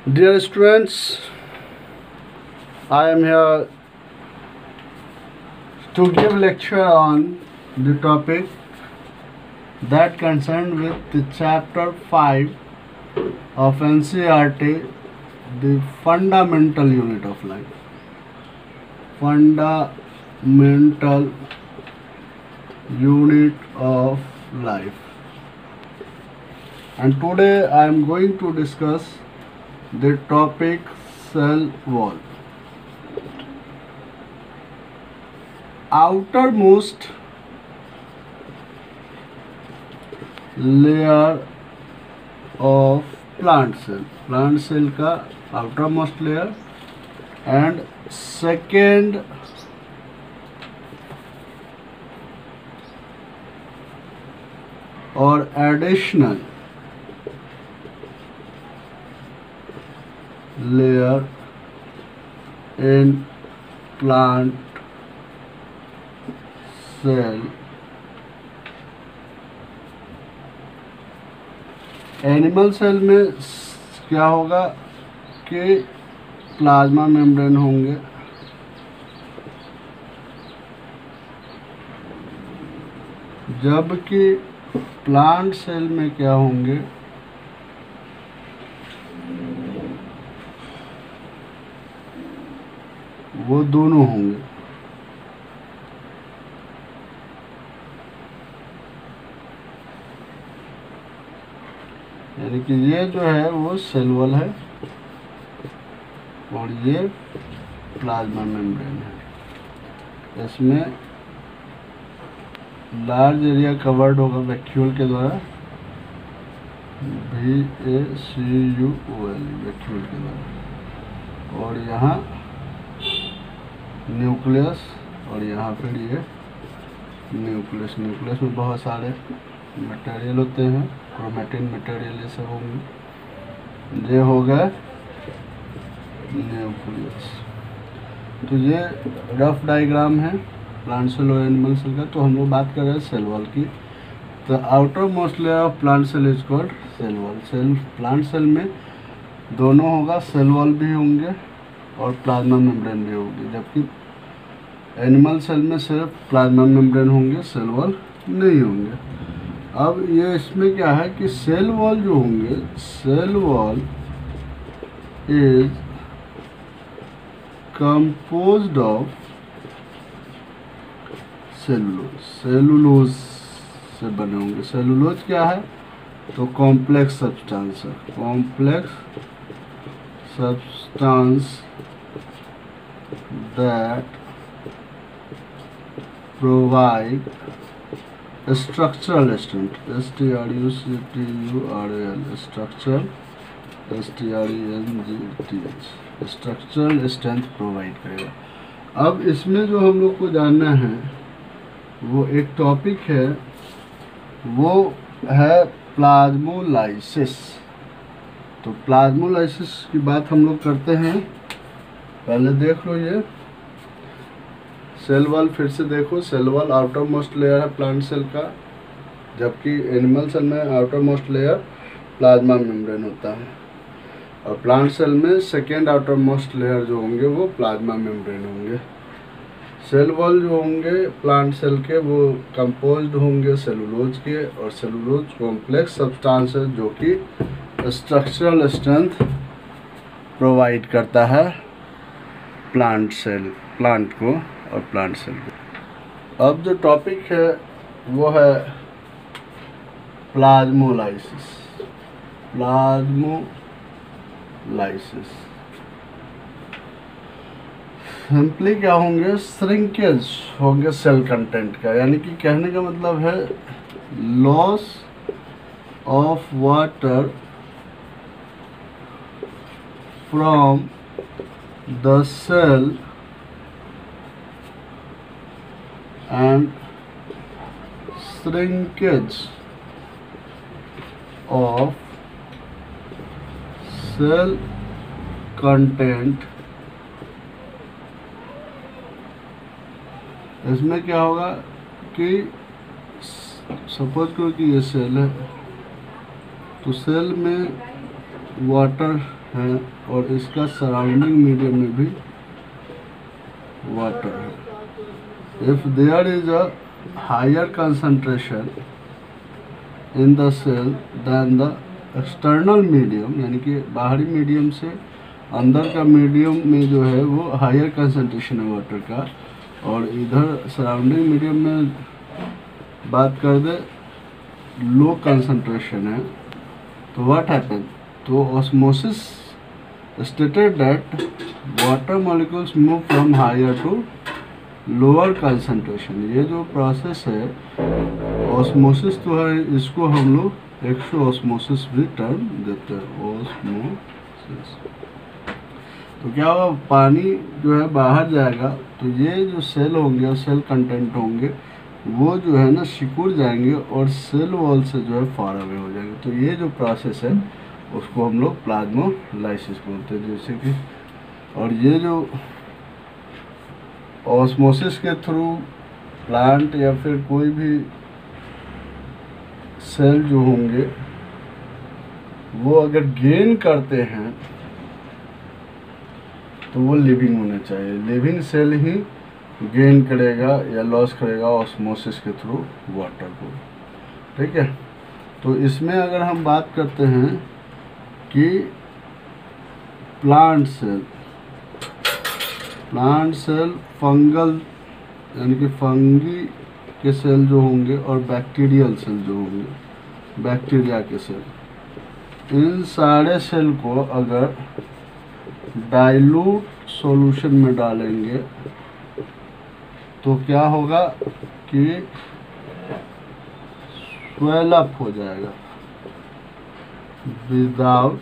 Dear students, I am here to give lecture on the topic that concerned with the chapter 5 of NCERT, the fundamental unit of life. Fundamental unit of life. And today I am going to discuss the topic cell wall. Outermost layer of plant cell का outermost layer and second or additional layer in plant cell. Animal cell में क्या होगा कि plasma membrane होंगे, जबकि plant cell में क्या होंगे, वो दोनों होंगे। यानी कि ये जो है वो सेल वॉल है और ये प्लाज्मा मेम्ब्रेन है। इसमें लार्ज एरिया कवर्ड होगा वैक्यूल के द्वारा, VACUOL वैक्यूल के द्वारा, और यहाँ न्यूक्लियस और यहाँ फिर ये न्यूक्लियस में बहुत सारे मटेरियल होते हैं, क्रोमेटिन मटेरियल ये सब होंगे। ये हो गए न्यूक्लियस। तो ये रफ डायग्राम है प्लांट सेल और एनिमल सेल का। तो हम लोग बात कर रहे हैं सेल वॉल की। तो outer most layer of plant cell is called cell wall. Plant cell में दोनों होगा, सेल वॉल भी होंगे और प्लाज्मा मेम्ब्रेन भी होगी, जबकि एनिमल सेल में सिर्फ प्लाज्मा मेम्ब्रेन होंगे, सेल वॉल नहीं होंगे। अब ये इसमें क्या है कि सेल वॉल जो होंगे, cell wall is composed of cellulose से बने होंगे। सेलुलोज क्या है? तो कॉम्प्लेक्स सब्सटेंस है। Complex substance that provide structural strength, STRUCTURAL, structural STRENGTH, structural strength provide करेगा। अब इसमें जो हम लोग को जानना है वो एक टॉपिक है, वो है प्लाज्मोलाइसिस। तो प्लाज्मोलाइसिस की बात हम लोग करते हैं। पहले देख लो ये सेल वॉल, फिर से देखो। Cell wall outer most layer है प्लांट सेल का, जबकि एनिमल सेल में outer most layer plasma membrane होता है, और प्लांट सेल में सेकेंड आउटर मोस्ट लेयर जो होंगे वो प्लाज्मा मेम्ब्रेन होंगे। सेल वॉल जो होंगे प्लांट सेल के वो कंपोज्ड होंगे सेलुलोज के, और सेलुलोज कॉम्प्लेक्स सब्सटेंस है जो कि स्ट्रक्चरल स्ट्रेंथ प्रोवाइड करता है प्लांट को और प्लांट सेल को। अब जो टॉपिक है वो है प्लाज्मोलाइसिस। सिंपली क्या होंगे? श्रिंकेज होंगे सेल कंटेंट का, यानी कि कहने का मतलब है loss of water from the cell and shrinkage of cell content। इसमें क्या होगा कि सपोज करो कि ये सेल है, तो सेल में वाटर है और इसका सराउंडिंग मीडियम में भी वाटर है। If there is a higher concentration in the cell than the external medium, यानी कि बाहरी मीडियम से अंदर का मीडियम में जो है वो हायर कंसंट्रेशन है वाटर का, और इधर सराउंडिंग मीडियम में बात कर दे लो कंसंट्रेशन है, तो व्हाट हैपन, तो osmosis stated that water molecules move from higher to lower concentration. ये जो प्रोसेस है ऑस्मोसिस तो है, इसको हम लोग एक्सोऑस्मोसिस भी टर्म देते हैं, ऑस्मोसिस। तो क्या होगा, पानी जो है बाहर जाएगा तो ये जो सेल होंगे और सेल कंटेंट होंगे वो जो है ना सिकुड़ जाएंगे और सेल वॉल से जो है फार अवे हो जाएंगे। तो ये जो प्रोसेस है उसको हम लोग प्लाज्मोलाइसिस बोलते हैं। जैसे कि और ये जो ऑस्मोसिस के थ्रू प्लांट या फिर कोई भी सेल जो होंगे वो अगर गेन करते हैं तो वो लिविंग होने चाहिए। लिविंग सेल ही गेन करेगा या लॉस करेगा ऑस्मोसिस के थ्रू वाटर को, ठीक है। तो इसमें अगर हम बात करते हैं कि प्लांट सेल फंगल यानी कि फंगी के सेल जो होंगे और बैक्टीरियल सेल जो होंगे, बैक्टीरिया के सेल, इन सारे सेल को अगर डाइल्यूट सॉल्यूशन में डालेंगे तो क्या होगा कि स्वेल अप हो जाएगा विदाउट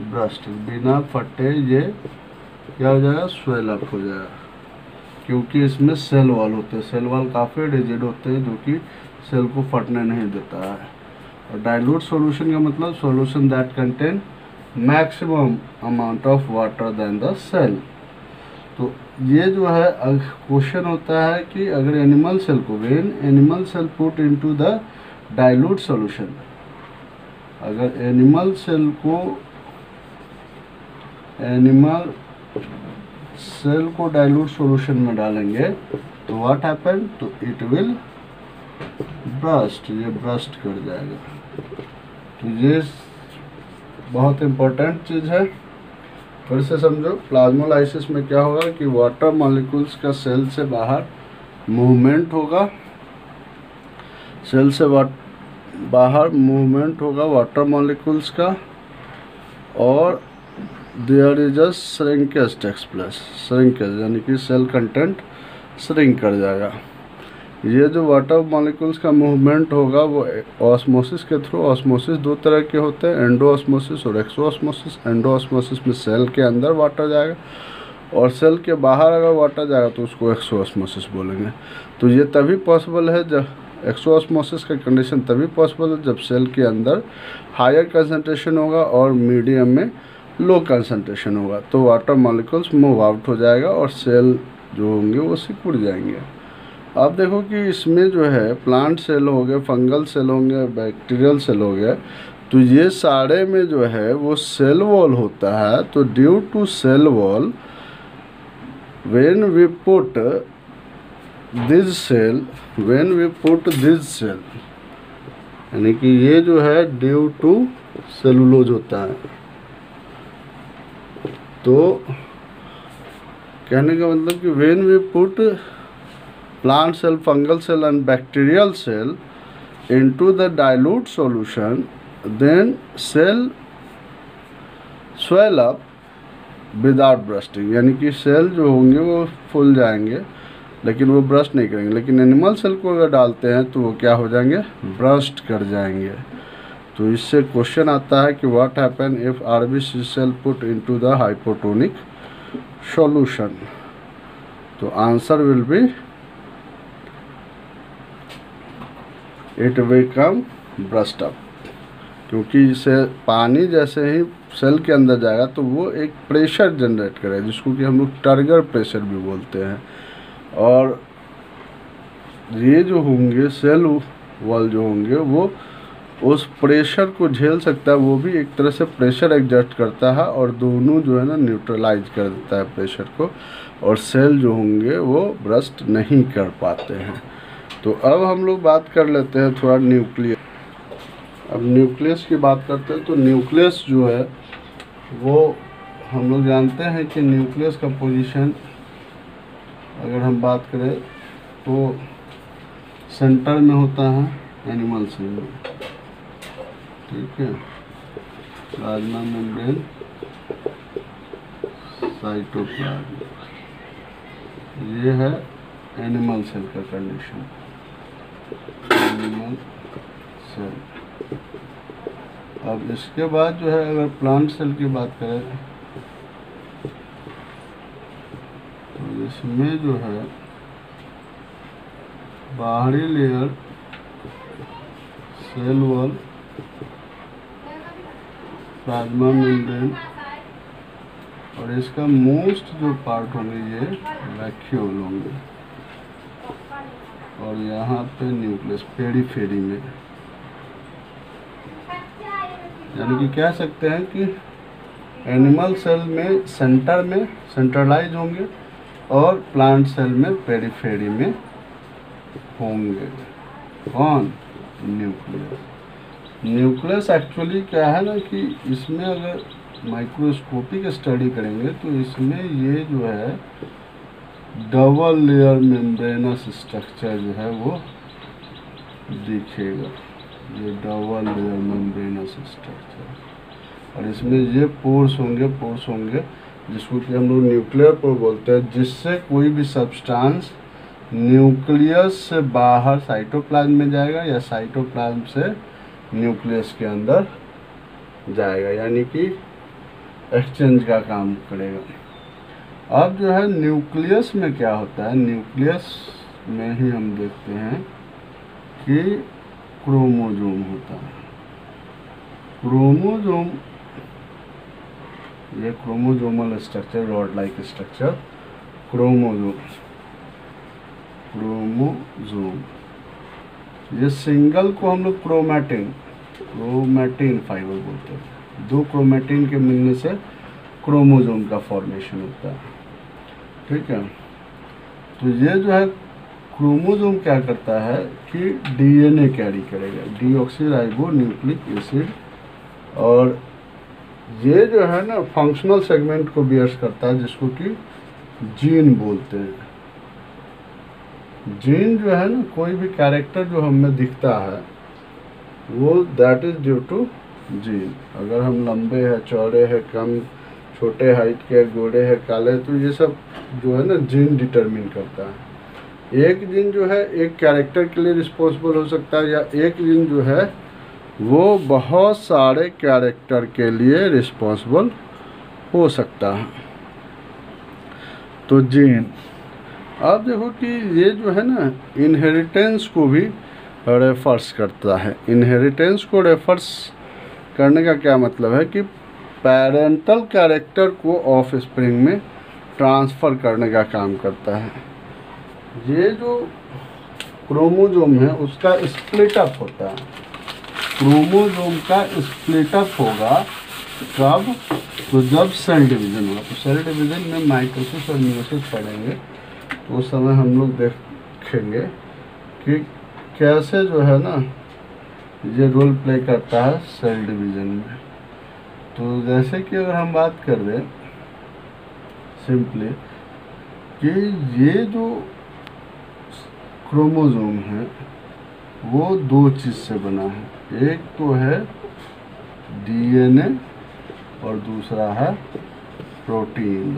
ब्रस्टिंग, बिना फटे ये क्या हो जाएगा, स्वेल अप हो जाएगा, क्योंकि इसमें सेल वॉल होते हैं। सेल वॉल काफ़ी रिजिड होते हैं जो कि सेल को फटने नहीं देता है। और डाइल्यूट सॉल्यूशन का मतलब solution that contain maximum amount of water than the cell. तो ये जो है क्वेश्चन होता है कि अगर एनिमल सेल को when animal cell put into the dilute solution, अगर एनिमल सेल को डाइल्यूट सॉल्यूशन में डालेंगे तो व्हाट हैपन, तो इट विल ब्रस्ट, ये ब्रस्ट कर जाएगा। तो ये बहुत इम्पोर्टेंट चीज़ है, फिर से समझो। प्लाज्मोलाइसिस में क्या होगा कि वाटर मॉलिक्यूल्स का सेल से बाहर मूवमेंट होगा, सेल से बाहर मूवमेंट होगा वाटर मॉलिक्यूल्स का, और there is a shrinkage takes place, shrinkage यानी कि सेल कंटेंट श्रिंक कर जाएगा। ये जो वाटर मॉलिक्यूल्स का मूवमेंट होगा वो ऑस्मोसिस के थ्रू, ऑस्मोसिस दो तरह के होते हैं, एंडोऑस्मोसिस और एक्सोऑस्मोसिस। एंडोऑस्मोसिस में सेल के अंदर वाटर जाएगा और सेल के बाहर अगर वाटर जाएगा तो उसको एक्सोऑस्मोसिस बोलेंगे। तो ये तभी पॉसिबल है जब एक्सोऑस्मोसिस का कंडीशन तभी पॉसिबल है जब सेल के अंदर हायर कंसंट्रेशन होगा और मीडियम में लो कंसंट्रेशन होगा, तो वाटर मॉलिक्यूल्स मूव आउट हो जाएगा और सेल जो होंगे वो सिकुड़ जाएंगे। आप देखो कि इसमें जो है प्लांट सेल हो गए, फंगल सेल होंगे, बैक्टीरियल सेल हो गए, तो ये सारे में जो है वो सेल वॉल होता है। तो due to cell wall when we put this cell यानी कि ये जो है ड्यू टू सेलुलोज होता है। तो कहने का मतलब कि when we put plant cell, fungal cell and bacterial cell into the dilute solution, then cell swell up without bursting, यानी कि सेल जो होंगे वो फूल जाएंगे लेकिन वो ब्रस्ट नहीं करेंगे। लेकिन एनिमल सेल को अगर डालते हैं तो वो क्या हो जाएंगे, ब्रस्ट कर जाएंगे। तो इससे क्वेश्चन आता है कि what happen if RBC cell put into the hypotonic solution. तो answer will be it become burst up, क्योंकि इसे पानी जैसे ही सेल के अंदर जाएगा तो वो एक प्रेशर जनरेट करेगा जिसको कि हम लोग टर्गर प्रेशर भी बोलते हैं। और ये जो होंगे सेल वॉल जो होंगे वो उस प्रेशर को झेल सकता है, वो भी एक तरह से प्रेशर एग्जर्ट करता है और दोनों जो है ना न्यूट्रलाइज कर देता है प्रेशर को, और सेल जो होंगे वो बर्स्ट नहीं कर पाते हैं। तो अब हम लोग बात कर लेते हैं थोड़ा न्यूक्लियस। अब न्यूक्लियस की बात करते हैं तो न्यूक्लियस जो है वो हम लोग जानते हैं कि न्यूक्लियस का पोजीशन अगर हम बात करें तो सेंटर में होता है एनिमल सेल में, ठीक है। प्लाज्मा मेम्ब्रेन, साइटोप्लाज्म, ये है एनिमल सेल का कंडीशन, एनिमल सेल। अब इसके बाद जो है अगर प्लांट सेल की बात करें तो इसमें जो है बाहरी layer cell wall, plasma membrane, और इसका मोस्ट जो पार्ट होंगे ये वैक्यूल होंगे, और यहाँ पे न्यूक्लियस पेरीफेरी में, यानी कि कह सकते हैं कि एनिमल सेल में सेंटर में सेंट्रलाइज होंगे और प्लांट सेल में पेरीफेरी में होंगे। कौन? न्यूक्लियस। न्यूक्लियस एक्चुअली क्या है ना कि इसमें अगर माइक्रोस्कोपिक स्टडी करेंगे तो इसमें ये जो है डबल लेयर मेम्ब्रेनस स्ट्रक्चर जो है वो दिखेगा, ये डबल लेयर मेम्ब्रेनस स्ट्रक्चर, और इसमें ये पोर्स होंगे जिसको कि हम लोग न्यूक्लियर पोर बोलते हैं, जिससे कोई भी सब्सटेंस न्यूक्लियस से बाहर साइटोप्लाज्म में जाएगा या साइटोप्लाज्म से न्यूक्लियस के अंदर जाएगा, यानी कि एक्सचेंज का काम करेगा। अब जो है न्यूक्लियस में क्या होता है, न्यूक्लियस में ही हम देखते हैं कि क्रोमोसोम होता है। क्रोमोसोम, ये chromosomal structure, rod like structure, chromosome, ये सिंगल को हम लोग क्रोमैटिन फाइबर बोलते हैं। दो क्रोमैटिन के मिलने से क्रोमोसोम का फॉर्मेशन होता है, ठीक है। तो ये जो है क्रोमोसोम क्या करता है कि डीएनए कैरी करेगा, डीऑक्सीराइबो न्यूक्लिक एसिड, और ये जो है ना फंक्शनल सेगमेंट को बियर्स करता है जिसको कि जीन बोलते हैं। जीन जो है ना, कोई भी कैरेक्टर जो हमें दिखता है वो that is due to gene. अगर हम लंबे हैं, चौड़े हैं, कम छोटे हाइट के, गोरे हैं, काले, तो ये सब जो है ना जीन डिटरमिन करता है। एक जीन जो है एक कैरेक्टर के लिए रिस्पॉन्सिबल हो सकता है, या एक जीन जो है वो बहुत सारे कैरेक्टर के लिए रिस्पॉन्सिबल हो सकता है। तो जीन, अब देखो कि ये जो है ना इनहेरिटेंस को भी रेफर्स करता है। इनहेरिटेंस को रेफर्स करने का क्या मतलब है कि पेरेंटल कैरेक्टर को ऑफ स्प्रिंग में ट्रांसफ़र करने का काम करता है। ये जो क्रोमोसोम है उसका स्प्लिट अप होता है, क्रोमोसोम का स्प्लिट अप होगा कब? तो जब सेल डिवीज़न होगा। तो सेल डिवीज़न में माइटोसिस और मियोसिस पढ़ेंगे तो उस समय हम लोग देखेंगे कि कैसे जो है ना ये रोल प्ले करता है सेल डिवीज़न में। तो जैसे कि अगर हम बात कर दें सिंपली कि ये जो क्रोमोसोम है वो दो चीज़ से बना है, एक तो है डीएनए और दूसरा है प्रोटीन।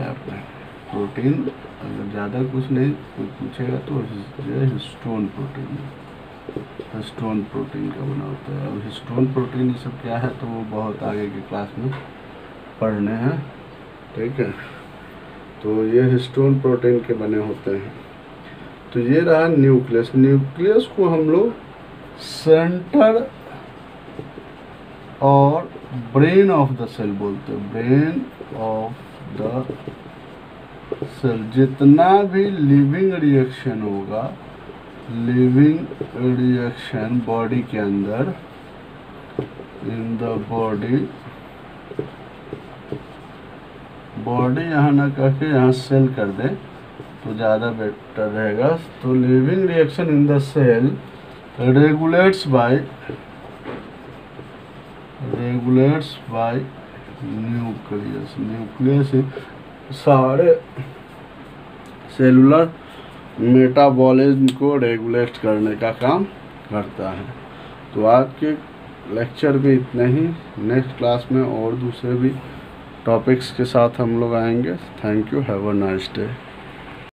प्रोटीन अगर ज़्यादा कुछ नहीं कोई पूछेगा तो ये हिस्टोन प्रोटीन है, हिस्टोन प्रोटीन का बना होता है। अब हिस्टोन प्रोटीन ये सब क्या है तो वो बहुत आगे की क्लास में पढ़ने हैं, ठीक है। तो ये हिस्टोन प्रोटीन के बने होते हैं। तो ये रहा न्यूक्लियस। न्यूक्लियस को हम लोग सेंटर और ब्रेन ऑफ द सेल बोलते हैं, ब्रेन ऑफ द सेल। जितना भी लिविंग रिएक्शन होगा, लिविंग रिएक्शन बॉडी के अंदर इन द बॉडी, बॉडी यहाँ ना करके यहाँ सेल कर दें तो ज़्यादा बेटर रहेगा। तो living reaction in the cell regulates by nucleus, nucleus सारे सेलुलर मेटाबॉलिज्म को रेगुलेट करने का काम करता है। तो आज के लेक्चर में इतना ही। नेक्स्ट क्लास में और दूसरे भी टॉपिक्स के साथ हम लोग आएंगे। Thank you, have a nice day.